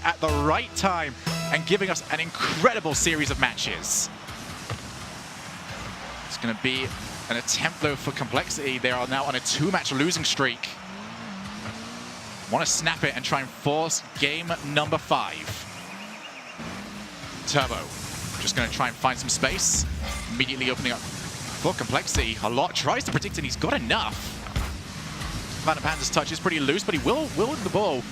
at the right time and giving us an incredible series of matches. It's going to be an attempt, though, for Complexity. They are now on a 2-match losing streak. Want to snap it and try and force game number 5. Turbo just going to try and find some space. Immediately opening up for Complexity. A lot tries to predict, and he's got enough. Violent Panda's touch is pretty loose, but he will win the ball.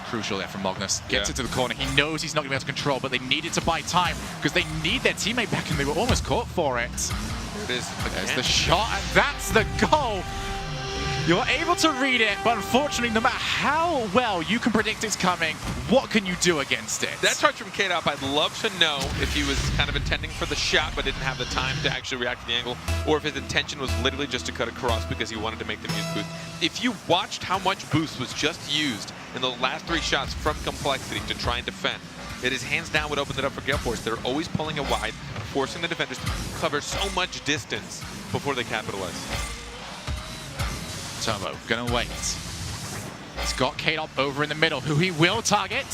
Crucial there from Magnus. Gets it to the corner. He knows he's not going to be able to control, but they needed to buy time because they need their teammate back, and they were almost caught for it. There it is. There's the shot, and that's the goal. You're able to read it, but unfortunately, no matter how well you can predict it's coming, what can you do against it? That touch from K-Dop, I'd love to know if he was kind of intending for the shot but didn't have the time to actually react to the angle, or if his intention was literally just to cut across because he wanted to make them use boost. If you watched how much boost was just used in the last 3 shots from Complexity to try and defend, it is hands down what opens it up for Gale Forece. They're always pulling it wide, forcing the defenders to cover so much distance before they capitalize. Turbo gonna wait. He's got K-Dop over in the middle, who he will target.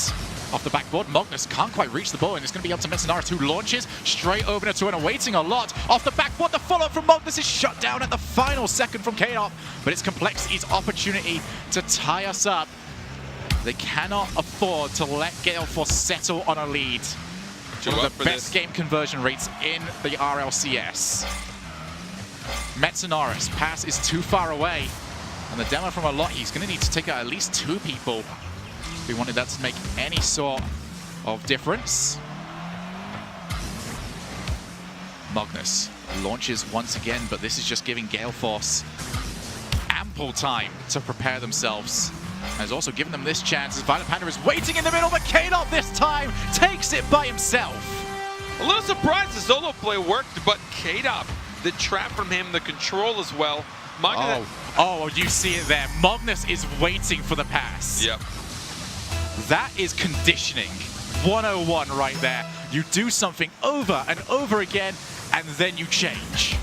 Off the backboard, Magnus can't quite reach the ball, and it's going to be up to Metsunaris, who launches straight over to and waiting a lot. Off the backboard, the follow-up from Magnus is shut down at the final second from K-Dop, but it's Complexity's opportunity to tie us up. They cannot afford to let Gale Forece settle on a lead. One of the best game conversion rates in the RLCS. Metsunaris, pass is too far away. And the demo from a lot, he's going to need to take out at least 2 people if we wanted that to make any sort of difference. Magnus launches once again, but this is just giving Gale Forece ample time to prepare themselves. And has also given them this chance as Violent Panda is waiting in the middle, but K-Dop this time takes it by himself. A little surprised the solo play worked, but K-Dop, the trap from him, the control as well. Oh, you see it there. Magnus is waiting for the pass. Yep. That is conditioning 101 right there. You do something over and over again, and then you change.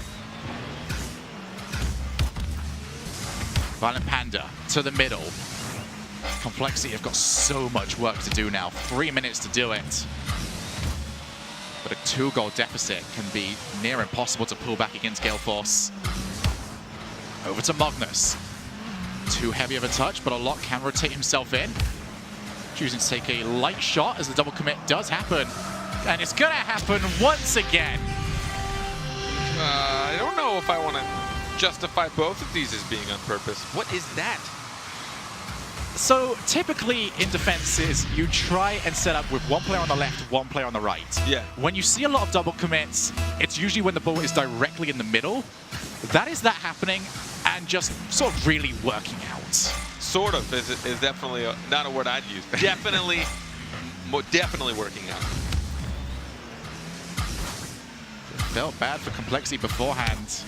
Violent Panda to the middle. Complexity have got so much work to do now. 3 minutes to do it. But a 2-goal deficit can be near impossible to pull back against Gale Forece. Over to Magnus. Too heavy of a touch, but a lot can rotate himself in. Choosing to take a light shot as the double commit does happen. And it's going to happen once again. I don't know if I want to justify both of these as being on purpose. What is that? So typically in defenses, you try and set up with 1 player on the left, 1 player on the right. Yeah. When you see a lot of double commits, it's usually when the ball is directly in the middle. That is that happening and just sort of really working out. Sort of is definitely not a word I'd use. Definitely, definitely working out. Felt bad for Complexity beforehand.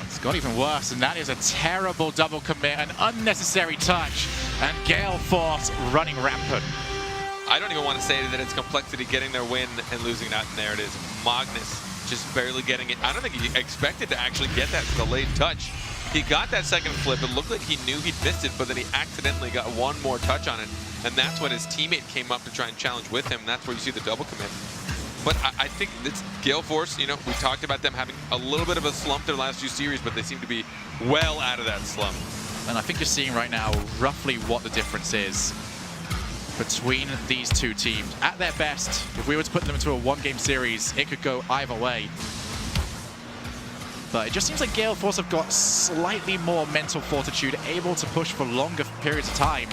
It's got even worse, and that is a terrible double commit, an unnecessary touch, and Gale Forece running rampant. I don't even want to say that it's Complexity getting their win and losing that, and there it is. Magnus just barely getting it. I don't think he expected to actually get that delayed touch. He got that second flip. It looked like he knew he'd missed it, but then he accidentally got 1 more touch on it, and that's when his teammate came up to try and challenge with him. That's where you see the double commit. But I think it's Gale Forece, you know, we talked about them having a little bit of a slump their last few series, but they seem to be well out of that slump. And I think you're seeing right now roughly what the difference is between these 2 teams. At their best, if we were to put them into a 1-game series, it could go either way. But it just seems like Gale Forece have got slightly more mental fortitude, able to push for longer periods of time.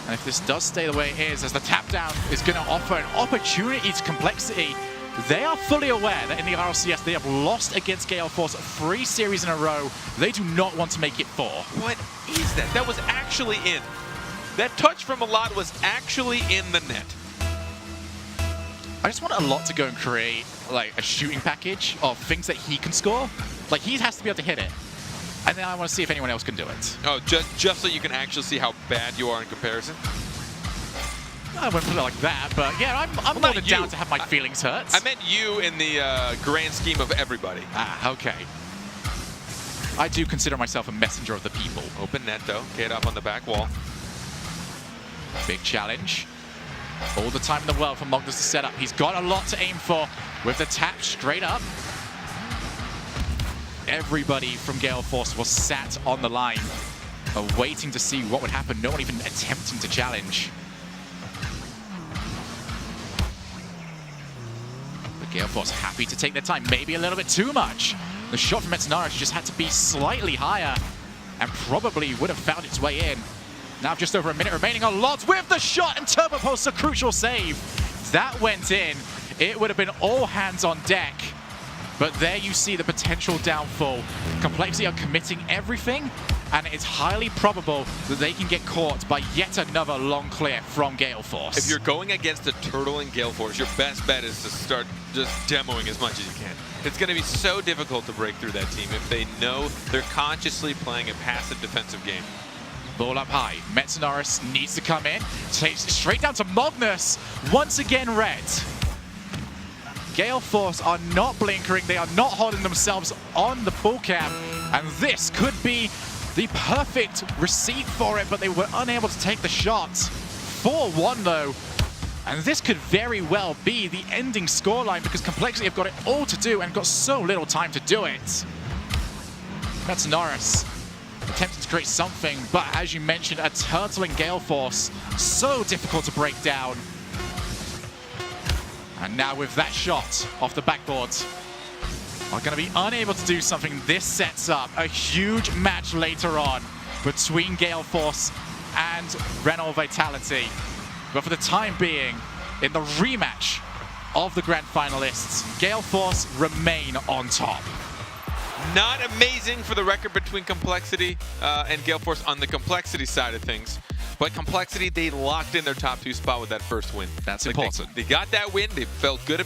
And if this does stay the way it is, as the tap down is going to offer an opportunity to Complexity, they are fully aware that in the RLCS they have lost against Gale Forece 3 series in a row. They do not want to make it 4. What is that? That was actually in. That touch from Alot was actually in the net. I just want a lot to go and create like a shooting package of things that he can score. Like he has to be able to hit it. And then I want to see if anyone else can do it. Oh, just so you can actually see how bad you are in comparison? I wouldn't put it like that, but yeah, I'm more than down to have my feelings hurt. I meant you in the grand scheme of everybody. Ah, okay. I do consider myself a messenger of the people. Open net though. Kate up on the back wall. Big challenge. All the time in the world for Magnus to set up. He's got a lot to aim for with the tap straight up. Everybody from Gale Forece was sat on the line, waiting to see what would happen. No one even attempting to challenge. But Gale Forece happy to take their time, maybe a little bit too much. The shot from Metanaris just had to be slightly higher and probably would have found its way in. Now just over a minute remaining on Lots with the shot, and Turbo Pulse, a crucial save. That went in. It would have been all hands on deck. But there you see the potential downfall. Complexity are committing everything, and it's highly probable that they can get caught by yet another long clear from Gale Forece. If you're going against a turtle in Gale Forece, your best bet is to start just demoing as much as you can. It's going to be so difficult to break through that team if they know they're consciously playing a passive defensive game. Ball up high. Metanaris needs to come in. Takes it straight down to Magnus. Once again, red. Gale Forece are not blinkering. They are not holding themselves on the full cam. And this could be the perfect receipt for it, but they were unable to take the shot. 4-1 though. And this could very well be the ending scoreline because Complexity have got it all to do and got so little time to do it. Metanaris attempting to create something, but as you mentioned, a turtle in Gale Forece, so difficult to break down. And now with that shot off the backboard, are going to be unable to do something. This sets up a huge match later on between Gale Forece and Renault Vitality. But for the time being, in the rematch of the grand finalists, Gale Forece remain on top. Not amazing for the record between Complexity and Gale Forece on the Complexity side of things. But Complexity, they locked in their top 2 spot with that first win. That's important. They got that win. They felt good about